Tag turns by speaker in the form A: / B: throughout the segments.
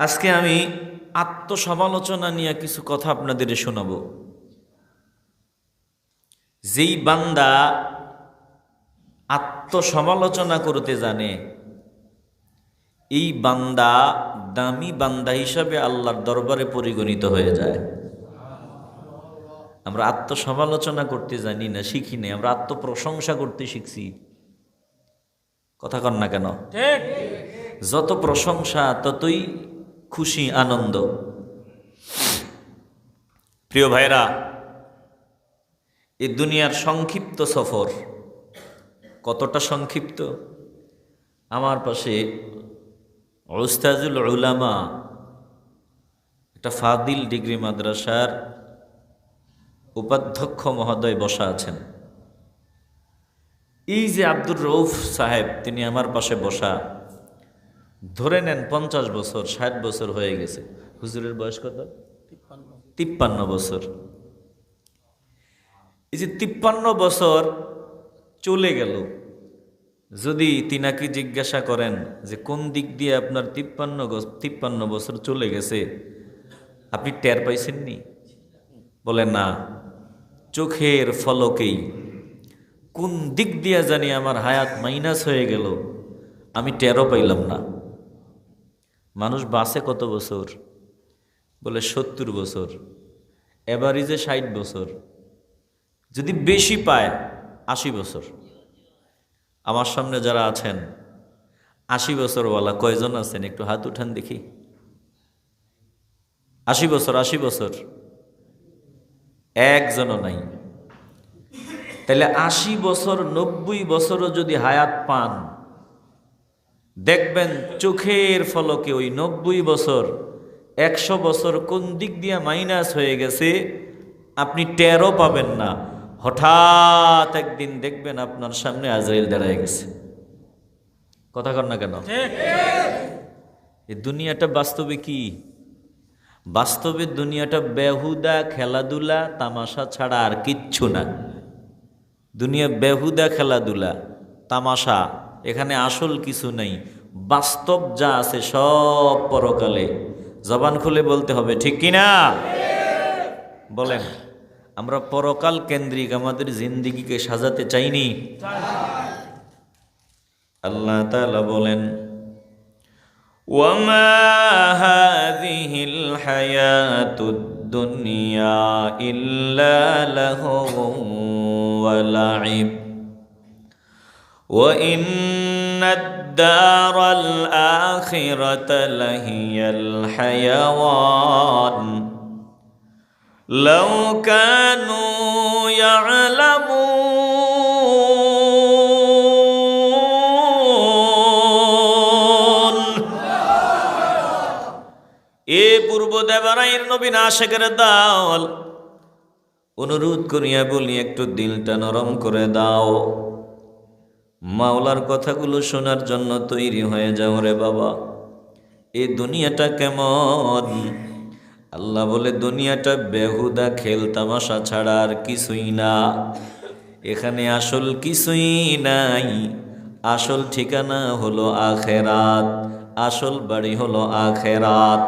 A: আজকে আমি আত্মসমালোচনা নিয়ে কিছু কথা আপনাদের শোনাবো। যেই বান্দা আত্মসমালোচনা করতে জানে, এই বান্দা দামি বান্দা হিসাবে আল্লাহর দরবারে পরিগণিত হয়ে যায়। আমরা আত্মসমালোচনা করতে জানি না, শিখি নাই, আমরা আত্মপ্রশংসা করতে শিখছি। কথা কন না কেন?
B: ঠিক।
A: যত প্রশংসা ততই খুশি, আনন্দ। প্রিয় ভাইরা, এই দুনিয়ার সংক্ষিপ্ত সফর কতটা সংক্ষিপ্ত। আমার পাশে উস্তাজুল উলামা, একটা ফাদিল ডিগ্রি মাদ্রাসার উপাধ্যক্ষ মহোদয় বসা আছেন। এই যে আব্দুর রউফ সাহেব, তিনি আমার পাশে বসা, ধরে নেন 50 বছর 60 বছর হয়ে গেছে। হুজুরের বয়স কত? 53 বছর। এই যে 53 বছর চলে গেল, যদি তিনাকে জিজ্ঞাসা করেন যে কোন দিক দিয়ে আপনার 53 বছর চলে গেছে, আপনি টের পাইছেননি? বলে না, চোখের ফলকেই কোন দিক দিয়ে জানি আমার হায়াত মাইনাস হয়ে গেল, আমি টেরও পাইলাম না। মানুষ বাঁচে কত বছর? বলে 70 বছর, এভারেজে 60 বছর, যদি বেশি পায় 80 বছর। আমার সামনে যারা আছেন 80 বছরওয়ালা কয়জন আছেন? একটু হাত উঠান দেখি। 80 বছর, 80 বছর একজনও নাই। তাহলে 80 বছর 90 বছরও যদি হায়াত পান, দেখবেন চোখের ফলকে ওই 90 বছর 100 বছর কোন দিক দিয়ে মাইনাস হয়ে গেছে আপনি টেরও পাবেন না। হঠাৎ একদিন দেখবেন আপনার সামনে আজরাইল দাঁড়ায় গেছে। কথা কর না কেন?
B: ঠিক।
A: এই দুনিয়াটা বাস্তবে কি? বাস্তবে দুনিয়াটা বেহুদা খেলাধুলা তামাশা ছাড়া আর কিচ্ছু না। দুনিয়া বেহুদা খেলাধুলা তামাশা, এখানে আসল কিছু নেই। বাস্তব যা আছে সব পরকালে। জবান খুলে বলতে হবে, ঠিক কিনা? বলেন, আমরা পরকাল কেন্দ্রিক আমাদের জিন্দিগিকে সাজাতে চাইনি? আল্লাহ তাআলা বলেন, ওয়ামা হাযিহিল হায়াতুদ দুনিয়া ইল্লা লাহুন ওয়া লাইব ওয়া ইন্নাদ দারাল আখিরাতা লাহিয়াল হায়াওয়ান লাউ কানু ইয়ালামুন। এ পূর্ব দেবারাইয়ের নবীন আশিকের দল, অনুরোধ করিয়া বলি একটু দিলটা নরম করে দাও। মাওলার কথাগুলো শোনার জন্য তৈরি হয়ে যাও রে বাবা। এই দুনিয়াটা কেমন? আল্লাহ বলে দুনিয়াটা বেহুদা খেল তামাশা ছাড়া আর কিছুই না। এখানে আসল কিছুই নাই। আসল ঠিকানা হলো আখেরাত, আসল বাড়ি হলো আখেরাত,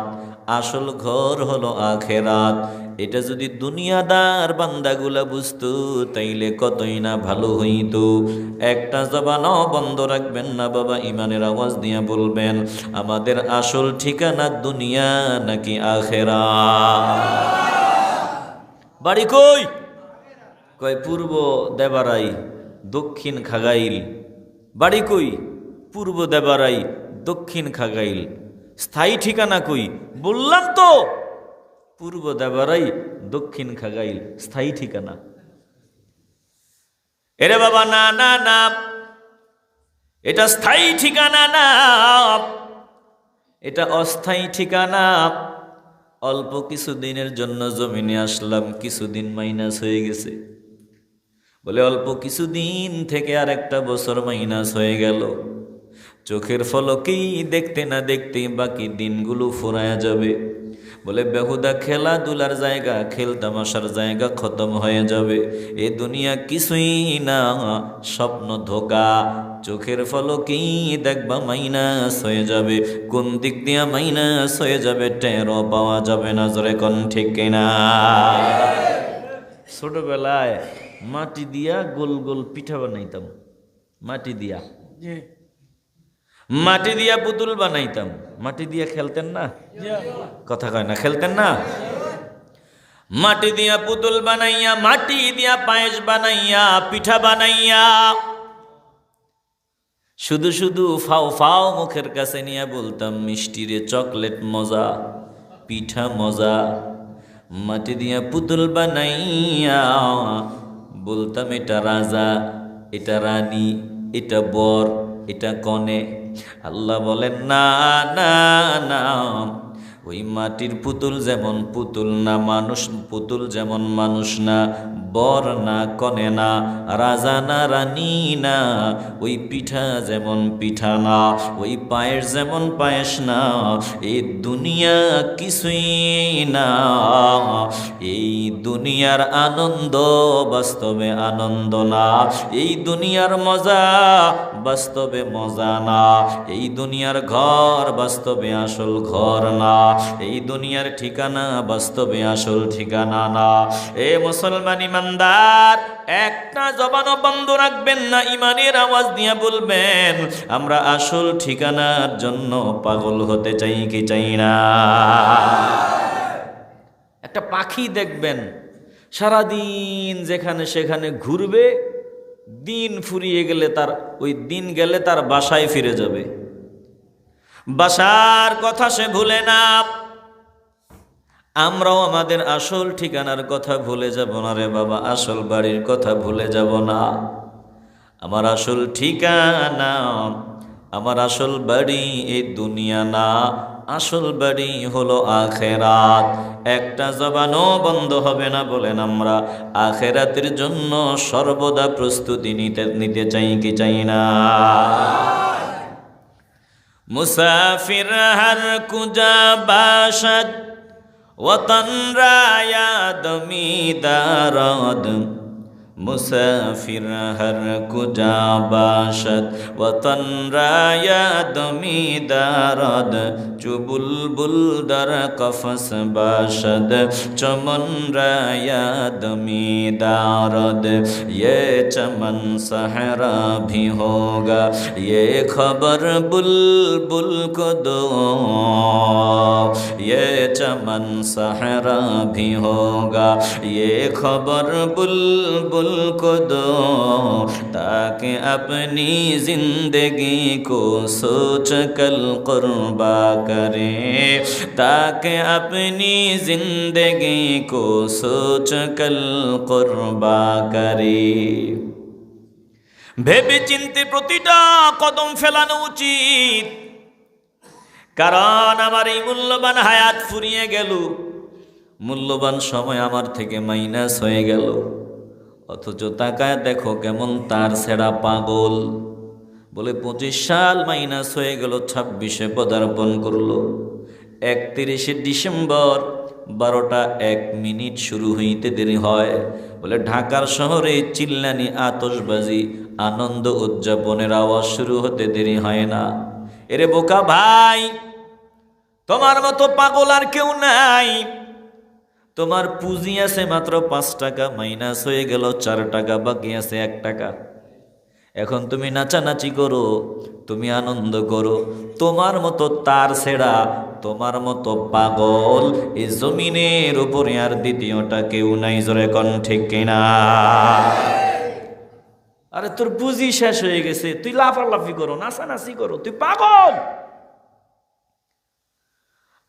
A: আসল ঘর হলো আখেরাত। এটা যদি দুনিয়াদার বান্দাগুলা বুঝতো তাইলে কতই না ভালো হইতো। একটা জবানও বন্ধ রাখবেন না বাবা, ইমানের আওয়াজ দিয়ে বলবেন, আমাদের আসল ঠিকানা দুনিয়া নাকি আখেরাত? বাড়ি কই? কয় পূর্ব দেবারাই দক্ষিণ খাগাইল। বাড়ি কই? পূর্ব দেবারাই দক্ষিণ খাগাইল। স্থায়ী ঠিকানা কই? বললাম তো, পূর্ব দেবারাই দক্ষিণ খাগাইল স্থায়ী ঠিকানা। এরে বাবা, না না না, এটা স্থায়ী ঠিকানা না, এটা অস্থায়ী ঠিকানা। অল্প কিছুদিনের জন্য জমিনে আসলাম, কিছুদিন মাইনাস হয়ে গেছে। বলে অল্প কিছুদিন থেকে আর একটা বছর মাইনাস হয়ে গেল। চোখের ফলকেই দেখতে না দেখতেই বাকি দিনগুলো ফুরায়া যাবে। বলে বেহুদা খেলাধুলার জায়গা, খেলতামাশার জায়গা খতম হয়ে যাবে। এ দুনিয়া কিছুই না, স্বপ্ন ধোকা। চোখের ফলকেই দেখবা মাইনাস হয়ে যাবে। কোন দিক দিয়া মাইনাস হয়ে যাবে টেরও পাওয়া যাবে না। জোরে কোন ঠিক কিনা? ছোটবেলায় মাটি দিয়া গোল গোল পিঠা বানাইতাম, মাটি দিয়া, মাটি দিয়া পুতুল বানাইতাম। মাটি দিয়া খেলতেন না? কথা কয় না, খেলতেন না? মাটি দিয়া পুতুল বানাইয়া, মাটি দিয়া পায়েস বানাইয়া, পিঠা বানাইয়া শুধু শুধু ফাও ফাও মুখের কাছে নিয়ে বলতাম মিষ্টি রে চকলেট মজা, পিঠা মজা। মাটি দিয়া পুতুল বানাইয়া বলতাম এটা রাজা, এটা রানী, এটা বর, এটা কনে। আল্লাহ বলেন না না না, ওই মাটির পুতুল যেমন পুতুল না, মানুষ পুতুল যেমন মানুষ না, বর না কনে না, রাজা না রানী না, ওই পিঠা যেমন পিঠা না, ওই পায়েস যেমন পায়েস না, এই দুনিয়া কিছুই না। এই দুনিয়ার আনন্দ বাস্তবে আনন্দ না, এই দুনিয়ার মজা বাস্তবে মজা না, এই দুনিয়ার ঘর বাস্তবে আসল ঘর না, এই দুনিয়ার ঠিকানা বাস্তবে আসল ঠিকানা না। এ মুসলমান ইমানদার, একটা জবানও বন্ধ রাখবেন না, ইমানের আওয়াজ দিয়ে বলবেন আমরা আসল ঠিকানার জন্য পাগল হতে চাই কি চাই না? একটা পাখি দেখবেন সারাদিন যেখানে সেখানে ঘুরবে, দিন ফুরিয়ে গেলে তার ওই দিন গেলে তার বাসায় ফিরে যাবে, বাসার কথা সে ভুলে না। আমরাও আমাদের আসল ঠিকানার কথা ভুলে যাব না রে বাবা, আসল বাড়ির কথা ভুলে যাব না। আমার আসল ঠিকানা, আমার আসল বাড়ি এই দুনিয়া না, আসল বাড়ি হলো আখেরাত। একটা জবানও বন্ধ হবে না বলেন আমরা আখেরাতের জন্য সর্বদা প্রস্তুতি নিতে চাই কি চাই না? মুসাফির হর কুজা বাশদ वतन रायाद मीदारद, मुसाफिर हर कुजा बाशद वतन रायाद मीदारद, जो बुलबुल दर कफस बाशद चमन रायाद मीदारद। ये चमन सहरा भी होगा, ये खबर बुलबुल को दो, ये चमन सहरा भी होगा, ये खबर बुलबुल को दो, ताकि अपनी जिंदगी को सोच कल कुर्बा करें, ताकि अपनी जिंदगी को सोच कल कुर्बा करें। ভেবে চিন্তে প্রতিটা কদম ফেলানো উচিত, কারণ আমার এই মূল্যবান হায়াত ফুরিয়ে গেল, মূল্যবান সময় আমার থেকে মাইনাস হয়ে গেল। অথচ তাকায় দেখো কেমন তার ছেঁড়া পাগল, বলে 25 সাল মাইনাস হয়ে গেল, 26-এ পদার্পণ করলো। 31শে ডিসেম্বর 12টা 1 মিনিট শুরু হইতে দেরি হয়, বলে ঢাকার শহরে চিল্লানি আতশবাজি আনন্দ উদযাপনের আওয়াজ শুরু হতে দেরি হয় না। এরে বোকা ভাই, তোমার মতো পাগল আর কেউ নাই। তোমার পুঁজি আছে মাত্র 5 টাকা, মাইনাস হয়ে গেল 4 টাকা, বাকি আছে 1 টাকা। এখন তুমি নাচানাচি করো, তুমি আনন্দ করো। তোমার মতো তার ছেড়া, তোমার মতো পাগল এই জমিনের উপরে আর দ্বিতীয়টা কেউ নাই। জোরে কোন ঠিক কিনা? আরে তোর পুঁজি শেষ হয়ে গেছে, তুই লাফালাফি করো, নাচানাচি করো, তুই পাগল।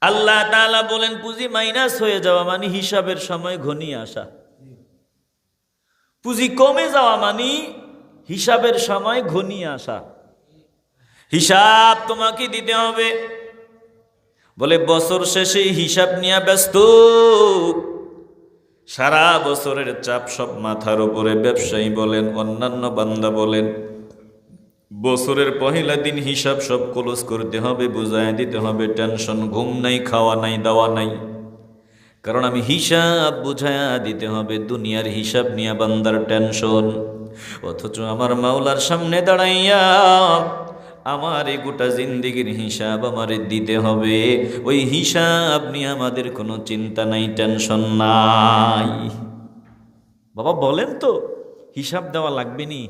A: আল্লাহ তাআলা বলেন পুঁজি মাইনাস হয়ে যাওয়া মানে হিসাবের সময় ঘনিয়ে আসা, পুঁজি কমে যাওয়া মানে হিসাবের সময় ঘনিয়ে আসা। হিসাব তোমাকে দিতে হবে। বলে বছর শেষে হিসাব নিয়ে ব্যস্ত, সারা বছরের চাপ সব মাথার উপরে। ব্যবসায়ী বলেন, অন্যান্য বান্দা বলেন, বছরের পহেলা দিন হিসাব সব ক্লোজ করতে হবে, বুঝায় দিতে হবে। টেনশন, ঘুম নাই, খাওয়া নাই, দাওয়া নাই, কারণ আমি হিসাব বুঝায়া দিতে হবে, দুনিয়ার হিসাব নিয়ে বান্দার টেনশন। অথচ আমার মাওলার সামনে দাঁড়াইয়া আমার এই গোটা জিন্দিগির হিসাব আমারে দিতে হবে। ওই হিসাব নিয়ে আমাদের কোনো চিন্তা নাই, টেনশন নাই। বাবা বলেন তো, হিসাব দেওয়া লাগবে নি?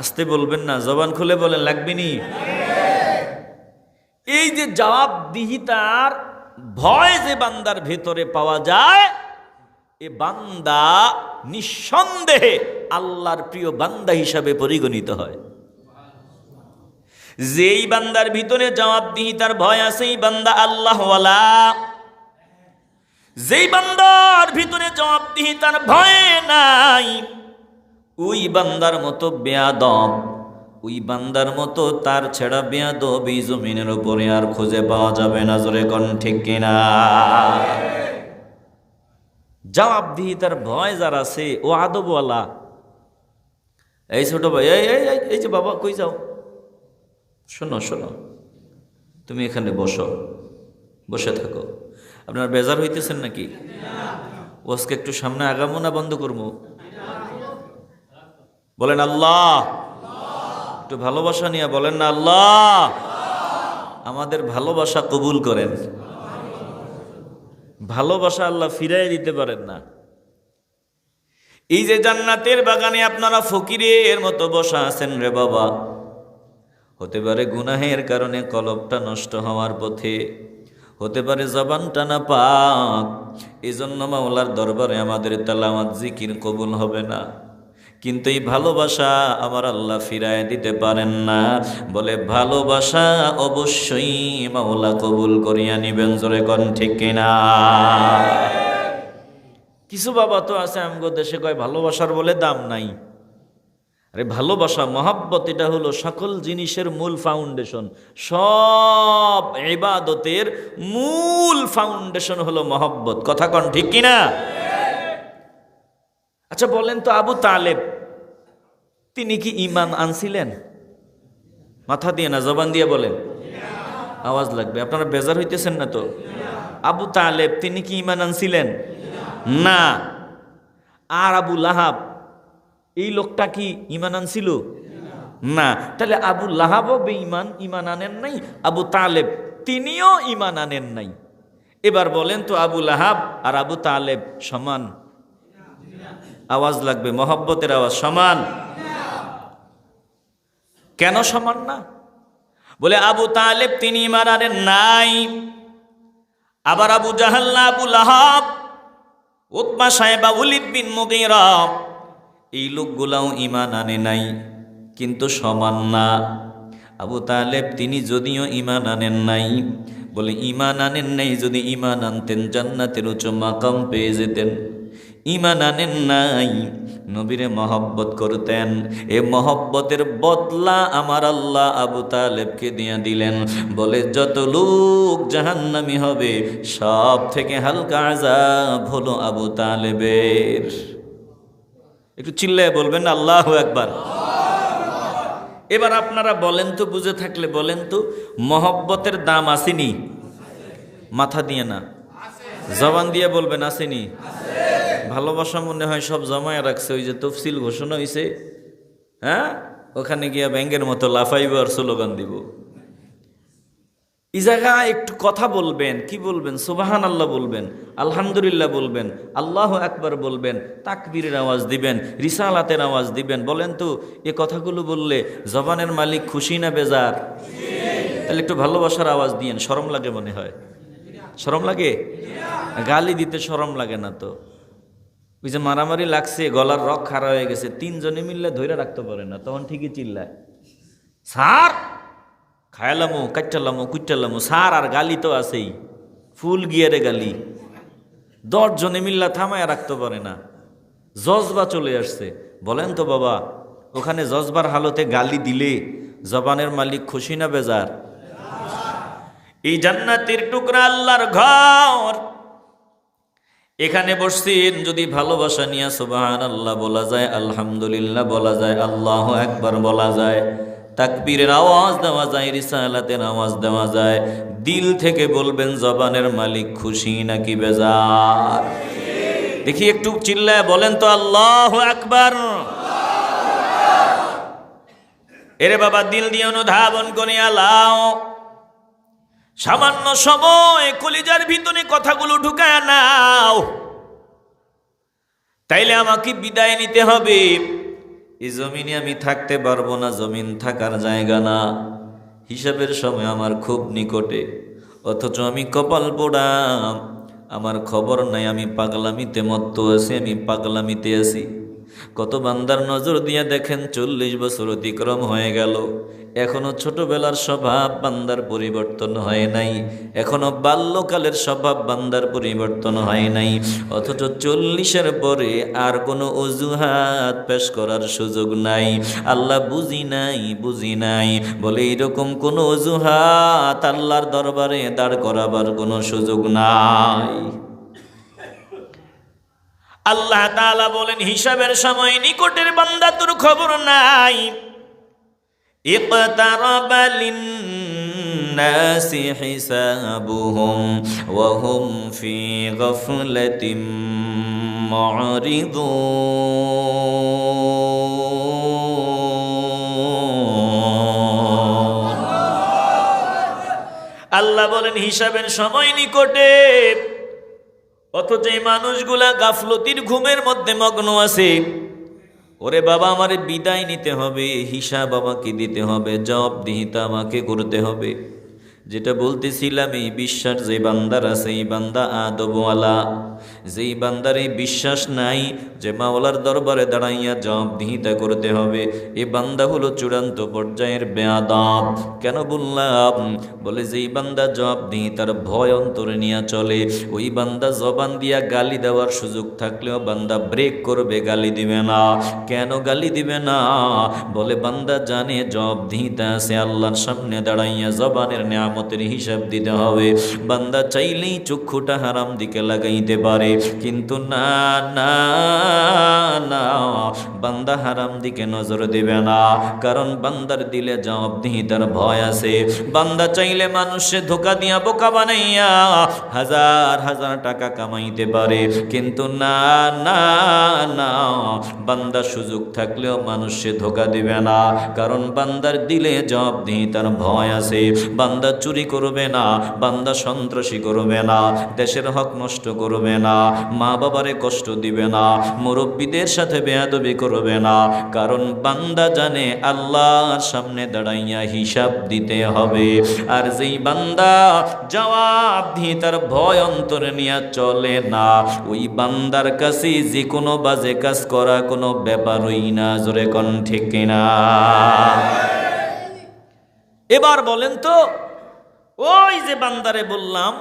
A: আসতে বলবেন না, জবান খুলে বলেন লাগবে নি? এই যে জবাবদিহিতার ভয় যে বান্দার ভেতরে পাওয়া যায়, এ বান্দা নিঃসন্দেহে আল্লাহর প্রিয় বান্দা হিসাবে পরিগণিত হয়। যেই বান্দার ভিতরে জবাবদিহিতার ভয় আছে, এই বান্দা আল্লাহওয়ালা। যেই বান্দার ভিতরে জবাবদিহিতার ভয় নাই, ওই বান্দার মতো বেয়াদব, ওই বান্দার মতো তার ছেড়া বেয়াদব এই জমিনের উপরে আর খুঁজে পাওয়া যাবে না। জোরে কোন ঠিক কিনা? জবাবদিহিতার ভয় যার আছে, ও আদবওয়ালা। এই ছোট ভাই, এই যে বাবা, কই যাও? শোনো শোনো, তুমি এখানে বসো, বসে থাকো। আপনার বেজার হইতেছেন নাকি? ওয়াজকে একটু সামনে আগামো না বন্ধ করবো? বলেন আল্লাহ। একটু ভালোবাসা নিয়ে বলেন না আল্লাহ। আমাদের ভালোবাসা কবুল করেন। ভালোবাসা আল্লাহ ফিরাই দিতে পারেন না। এই যে জান্নাতের বাগানে আপনারা ফকিরের মতো বসা আছেন রে বাবা, হতে পারে গুনাহের কারণে কলবটা নষ্ট হওয়ার পথে, হতে পারে জবানটা না পাক, এই জন্য মাওলার দরবারে আমাদের তেলাওয়াত জিকির কবুল হবে না। কিন্তু এই ভালোবাসা আমার আল্লাহ ফিরায় দিতে পারেন না। বলে ভালোবাসা অবশ্যই মাওলা কবুল করিয়া নিবেন। জোরে কোন ঠিক কিনা? কিছু বাবা তো আছে আমগো দেশে কয় ভালোবাসার বলে দাম নাই। আরে ভালোবাসা, মহাব্বত, এটা হলো সকল জিনিসের মূল ফাউন্ডেশন। সব ইবাদতের মূল ফাউন্ডেশন হলো মহাব্বত। কথা কোন ঠিক কিনা? আচ্ছা বলেন তো, আবু তালেব তিনি কি ঈমান আনছিলেন? মাথা দিয়ে না, জবান দিয়ে বলেন। আওয়াজ লাগবে, আপনারা বেজার হইতেছেন না তো? আবু তালেব তিনি কি ঈমান আনছিলেন? না। আর আবু লাহাব এই লোকটা কি ঈমান আনছিল? না। তাহলে আবু লাহাবও বেঈমান, ঈমান আনেন নাই। আবু তালেব তিনিও ঈমান আনেন নাই। এবার বলেন তো, আবু লাহাব আর আবু তালেব সমান? আওয়াজ লাগবে, মহব্বতের আওয়াজ। সমান? কেন সমান না? বলে আবু তালেব তিনি ঈমান আনেন নাই, আবার আবু জাহাল না, আবু লাহাব, উতবা সাহেবা, ওয়ালিদ বিন মুগীরা, এই লোকগুলাও ঈমান আনে নাই, কিন্তু সমান না। আবু তালেব তিনি যদিও ঈমান আনেন নাই, বলে ঈমান আনেন নাই, যদি ঈমান আনতেন জান্নাতের উচ্চ মাকাম পেয়ে যেতেন। ঈমান আনেন নাই, নবীরে মহব্বত করতেন। এ মহব্বতের বদলা আমার আল্লাহ আবু তালেবকে দিয়ে দিলেন। বলে যত লোক জাহান্নামী হবে, সব থেকে হালকা আযাব হলো আবু তালেবের। একটু চিল্লায় বলবেন আল্লাহু আকবার। এবার আপনারা বলেন তো, বুঝে থাকলে বলেন তো, মহব্বতের দাম আসেনি? মাথা দিয়ে না, জবান দিয়ে বলবেন আসেনি? ভালোবাসা মনে হয় সব জমায় রাখছে, ওই যে তফসিল ঘোষণা হয়েছে, হ্যাঁ, ওখানে গিয়া ব্যাঙ্গের মতো লাফাইব আর স্লোগান দিব। এই জায়গায় একটু কথা বলবেন, কি বলবেন? সুবহানাল্লাহ বলবেন, আলহামদুলিল্লাহ বলবেন, আল্লাহু আকবার বলবেন, তাকবীরের আওয়াজ দিবেন, রিসালাতের আওয়াজ দিবেন। বলেন তো, এ কথাগুলো বললে জবানের মালিক খুশি না বেজার? তাহলে একটু ভালোবাসার আওয়াজ দিয়েন। শরম লাগে মনে হয়? শরম লাগে? গালি দিতে শরম লাগে না তো? ওই যে মারামারি লাগছে, গলার রক খাড়া হয়ে গেছে, তিনজনে মিললে ধৈর্য রাখতে পারে না, তখন ঠিকই চিল্লায়, স্যার খায়ালামো, কাট্টালামো, কুট্টালামো, স্যার। আর গালি তো আছেই, ফুল গিয়ারে গালি। 10 জনে মিল্লা থামায় রাখতে পারে না, জজবা চলে আসছে। বলেন তো বাবা, ওখানে জজবার হালতে গালি দিলে জবানের মালিক খুশি না বেজার? এই জান্নাতের টুকরা আল্লাহর ঘর, এখানে বসছেন, যদি ভালোবাসা নিয়ে সুবহানাল্লাহ বলা যায়, আলহামদুলিল্লাহ বলা যায়, আল্লাহু আকবার বলা যায়, তাকবীরের আওয়াজ দেওয়া যায়, রিসালাতের আওয়াজ দেওয়া যায়, দিল থেকে বলবেন জবানের মালিক খুশি নাকি বেজার? দেখি একটু চিল্লায় বলেন তো আল্লাহু আকবার। এরে বাবা, দিল দিয়ে অনুধাবন করিয়া লাও। সামান্য সময় কলিজার ভিতরে কথাগুলো ঢুকায় নাও, তাইলে আমাকে বিদায় নিতে হবে। এই জমিনে আমি থাকতে পারবো না, জমিন থাকার জায়গা না। হিসাবের সময় আমার খুব নিকটে, অথচ আমি কপাল পোড়া, আমার খবর নাই। আমি পাগলামিতে মত্ত আছি, আমি পাগলামিতে আছি। কত বান্দার নজর দিয়ে দেখেন 40 বছর অতিক্রম হয়ে গেল, এখনো ছোটবেলার স্বভাব বান্দার পরিবর্তন হয় নাই, এখনো বাল্যকালের স্বভাব বান্দার পরিবর্তন হয় নাই। অথচ 40-এর পরে আর কোনো অজুহাত পেশ করার সুযোগ নাই। আল্লাহ বুঝি নাই বলে এরকম কোনো অজুহাত আল্লাহর দরবারে দাঁড় করাবার কোনো সুযোগ নাই। আল্লাহ তাআলা বলেন, হিসাবের সময় নিকটের বান্দা, তোর খবর নাই। ইকতারাবা লিন্নাসি হিসাবুহুম ওয়া হুম ফি গাফলাতিম মুরিদুন। আল্লাহ বলেন, হিসাবের সময় নিকটে, অথচ এই মানুষগুলা গাফলতির ঘুমের মধ্যে মগ্ন আছে। ওরে বাবা, আমারে বিদায় নিতে হবে, হিসাব আমাকে দিতে হবে, জবাবদিহিতা আমাকে করতে হবে। যেটা বলতেছিলাম, এই বিশ্বাস যে বান্দার আছে, এই বান্দা আদবওয়ালা। যেই বান্দার এই বিশ্বাস নাই যে মাওলার দরবারে দাঁড়াইয়া জবাবদিহিতা করতে হবে, এই বান্দা হলো চূড়ান্ত পর্যায়ের বেয়াদব। কেন বললাম? বলে যেই বান্দা জবাবদিহিতার ভয় অন্তরে নিয়ে চলে, ওই বান্দা জবান দিয়া গালি দেওয়ার সুযোগ থাকলেও বান্দা ব্রেক করবে, গালি দিবে না। কেন গালি দিবে না? বলে বান্দা জানে জবাবদিহিতা আছে, আল্লাহর সামনে দাঁড়াইয়া জবানের নেয়ামতের হিসাব দিতে হবে। বান্দা চাইলেই চক্ষুটা হারাম দিকে লাগাইতে পারে, কিন্তু না না না, বান্দা হারাম দিকে নজর দেবে না, কারণ বান্দার দিলে জবাবদিহিতার ভয় আছে। বান্দা চাইলে মানুষে ধোকা দিয়া বোকা বানাইয়া হাজার হাজার টাকা কামাইতে পারে, কিন্তু না না না, বান্দা সুযোগ থাকলেও মানুষে ধোকা দিবে না, কারণ বান্দার দিলে জবাবদিহিতার ভয় আছে। বান্দা চুরি করবে না, বান্দা সন্ত্রাসী করবে না, দেশের হক নষ্ট করবে না, মা বাবারে কষ্ট দিবে না, মুরব্বীদের সাথে বেয়াদবি করবে না, কারণ বান্দা জানে আল্লাহর সামনে দাঁড়াইয়া হিসাব দিতে হবে। আর যেই বান্দা জবাবদিহিতার ভয় অন্তরে নিয়ে চলে না, ওই বান্দার কাছে যে কোনো বাজে কাজ করা কোনো ব্যাপারই না। জোরে কোন ঠিক কিনা? এবার বলেন তো, ওই যে বান্দারে বললাম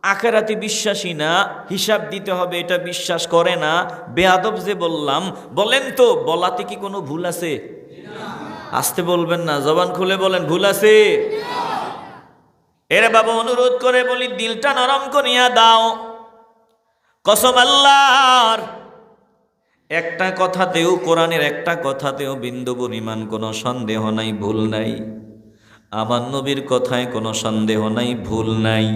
A: আখিরাতে বিশ্বাসী না, হিসাব দিতে হবে এটা বিশ্বাস করে না, বেয়াদব যে বললাম, বলেন তো বলাতে কি কোনো ভুল আছে? আসতে বলবেন না, জবান খুলে বলেন, ভুল আছে? এরে বাবা, অনুরোধ করে বলি, দিলটা নরম করিয়া দাও। কসম আল্লাহর, একটা কথাতেও, কোরআনের একটা কথাতেও বিন্দু পরিমাণ কোনো সন্দেহ নাই, ভুল নাই। আমার নবীর কথায় কোনো সন্দেহ নাই, ভুল নাই।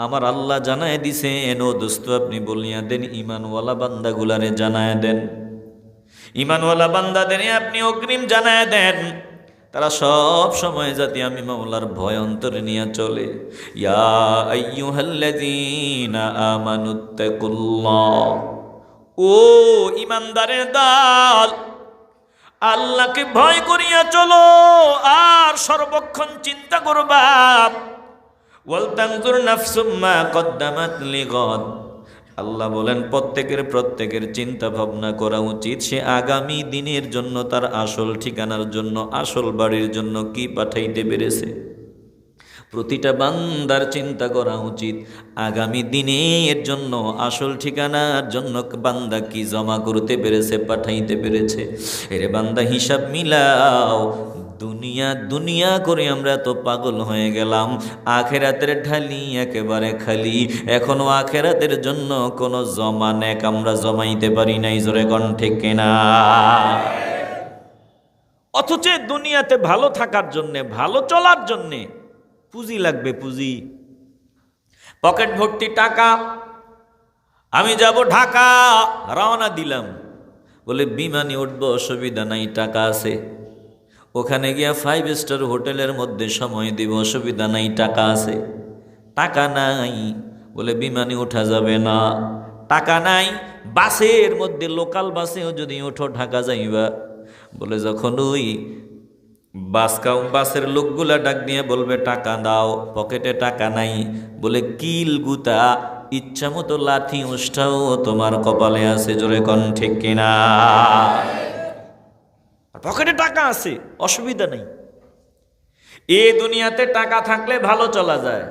A: আমার আল্লাহ জানায় দিছে, এনো দোস্ত আপনি বলিয়া দেন, ইমানওয়ালা বান্দাগুলারে জানায় দেন, ইমানওয়ালা বান্দাদের আপনি অগ্রিম জানায় দেন, তারা সব সময় যাতে আমি মাওলার ভয় অন্তরে নিয়ে চলে। ইয়া আইয়ুহাল্লাযীনা আমানুত্তাকুল্লাহ, ও ইমানদারের দল, আল্লাহকে ভয় করিয়া চলো, আর সর্বক্ষণ চিন্তা করবা। ওয়াল তানজুর নাফসুম মা কদ্দামাত লিগাদ, আল্লাহ বলেন প্রত্যেকের চিন্তা ভাবনা করা উচিত, সে আগামী দিনের জন্য, তার আসল ঠিকানার জন্য, আসল বাড়ির জন্য কি পাঠাইতে পেরেছে। প্রতিটা বান্দার চিন্তা করা উচিত আগামী দিনের জন্য, আসল ঠিকানার জন্য বান্দা কি জমা করতে পেরেছে, পাঠাইতে পেরেছে। এরে বান্দা, হিসাব মিলাও। দুনিয়া দুনিয়া করে আমরা তো পাগল হয়ে গেলাম, আখেরাতের ঢালি একেবারে খালি। এখনো আখেরাতের জন্য কোনো জমা নেক আমরা জমাইতে পারি নাই। জোরে কোন ঠিক কিনা? অথচ দুনিয়াতে ভালো থাকার জন্যে, ভালো চলার জন্যে পুঁজি লাগবে, পুঁজি। পকেট ভর্তি টাকা, আমি যাব ঢাকা, রওনা দিলাম। বলে বিমানে উঠবো, অসুবিধা নাই, টাকা আছে। ওখানে গিয়া 5 স্টার হোটেলের মধ্যে সময় দিব, অসুবিধা নাই, টাকা আছে। টাকা নাই, বলে বিমানে ওঠা যাবে না। টাকা নাই, বাসের মধ্যে, লোকাল বাসেও যদি ওঠো ঢাকা যাইবা, বলে যখন ওই বাসের লোকগুলা ডাক দিয়ে বলবে টাকা দাও, পকেটে টাকা নাই, বলে কিল গুতা ইচ্ছা মতো লাঠি উষ্ঠাও তোমার কপালে আছে, জোরে কোন ঠিক কিনা? পকেটে টাকা আছে, অসুবিধা নেই। এই দুনিয়াতে টাকা থাকলে ভালো চলা যায়,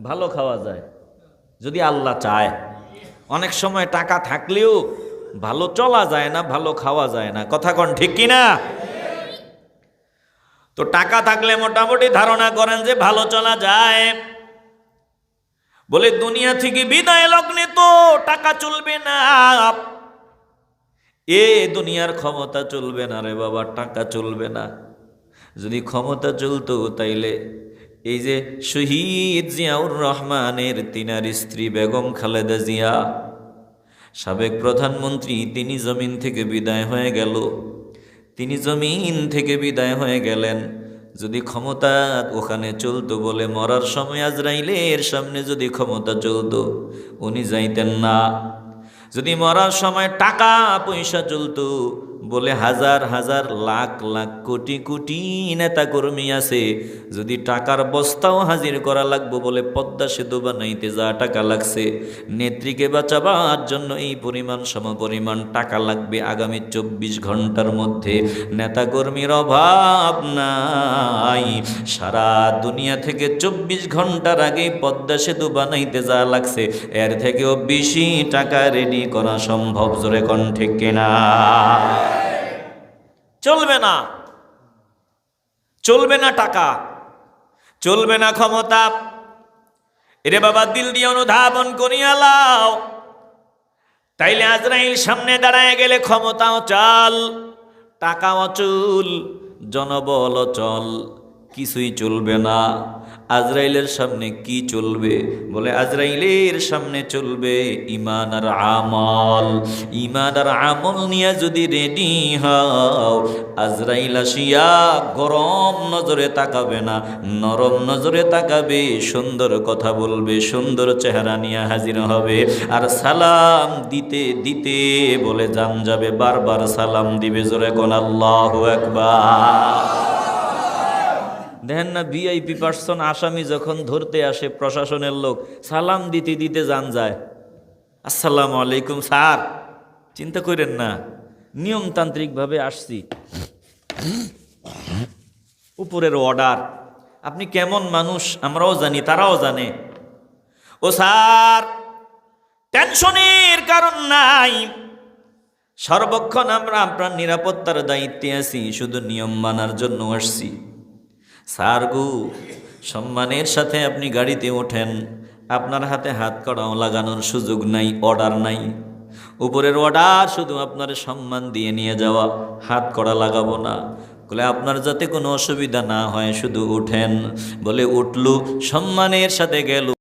A: ভালো খাওয়া যায়, যদি আল্লাহ চায়। অনেক সময় টাকা থাকলেও ভালো চলা যায় না, ভালো খাওয়া যায় না, কথা কোন ঠিক কিনা? তো টাকা থাকলে মোটামুটি ধারণা করেন যে ভালো চলা যায়। বলে দুনিয়া থেকে বিদায় লগ্নে তো টাকা চলবে না, এ দুনিয়ার ক্ষমতা চলবে না রে বাবা, টাকা চলবে না। যদি ক্ষমতা চলতো তাইলে এই যে শহীদ জিয়াউর রহমানের তিনার স্ত্রী বেগম খালেদা জিয়া, সাবেক প্রধানমন্ত্রী, তিনি জমিন থেকে বিদায় হয়ে গেল, তিনি জমিন থেকে বিদায় হয়ে গেলেন। যদি ক্ষমতা ওখানে চলতো, বলে মরার সময় আজরাইলের সামনে যদি ক্ষমতা চলতো, উনি যাইতেন না। যদি মরার সময় টাকা পয়সা চলতো, বলে হাজার হাজার লাখ লাখ কোটি কোটি নেতা কর্মী আছে, যদি টাকার বস্তাও হাজির করা লাগবো, বলে পদ্মা সেতু বানাইতে যা টাকা লাগছে, নেত্রীকে বাঁচাবার জন্য এই পরিমাণ সমপরিমাণ টাকা লাগবে, আগামী 24 ঘন্টার মধ্যে নেতা কর্মীর অভাব নাই। সারা দুনিয়া থেকে 24 ঘন্টার আগে পদ্মা সেতু বানাইতে যা লাগছে, এর থেকেও বেশি টাকা রেডি করা সম্ভব, জোরে কোন ঠিক কিনা? চলবে না, চলবে না টাকা, চলবে না ক্ষমতা। এরে বাবা, দিল দিয়ে অনুধাবন করিয়া লাও, তাইলে আজরাইল সামনে দাঁড়ায় গেলে ক্ষমতা অচল, টাকা অচল, জনবল অচল, কিছুই চলবে না। আজরাইলের সামনে কি চলবে? বলে আজরাইলের সামনে চলবে ঈমান আর আমল। ঈমান আর আমল নিয়ে যদি রেডি হও, আজরাইল আসিয়া গরম নজরে তাকাবে না, নরম নজরে তাকাবে, সুন্দর কথা বলবে, সুন্দর চেহারা নিয়ে হাজির হবে। আর সালাম দিতে দিতে বলে জান যাবে, বারবার সালাম দিবে, জোরে কোন আল্লাহু আকবার। দেখেন না, ভিআইপি পার্সন আসামি যখন ধরতে আসে প্রশাসনের লোক, সালাম দিতে দিতে জান যায়, আসসালামু আলাইকুম স্যার। চিন্তা করেন না, নিয়মতান্ত্রিকভাবে আসছি, উপরের অর্ডার। আপনি কেমন মানুষ আমরাও জানি, তারাও জানে। ও স্যার, টেনশনের কারণ নাই, সর্বক্ষণ আমরা আপনার নিরাপত্তার দায়িত্বে আছি, শুধু নিয়ম মানার জন্য আসছি। স্যার গো, সম্মানের সাথে আপনি গাড়িতে ওঠেন, আপনার হাতে হাত কড়াও লাগানোর সুযোগ নাই, অর্ডার নাই। উপরের অর্ডার শুধু আপনার সম্মান দিয়ে নিয়ে যাওয়া, হাত কড়া লাগাবো না। বলে আপনার যাতে কোনো অসুবিধা না হয় শুধু উঠেন। বলে উঠলু, সম্মানের সাথে গেল।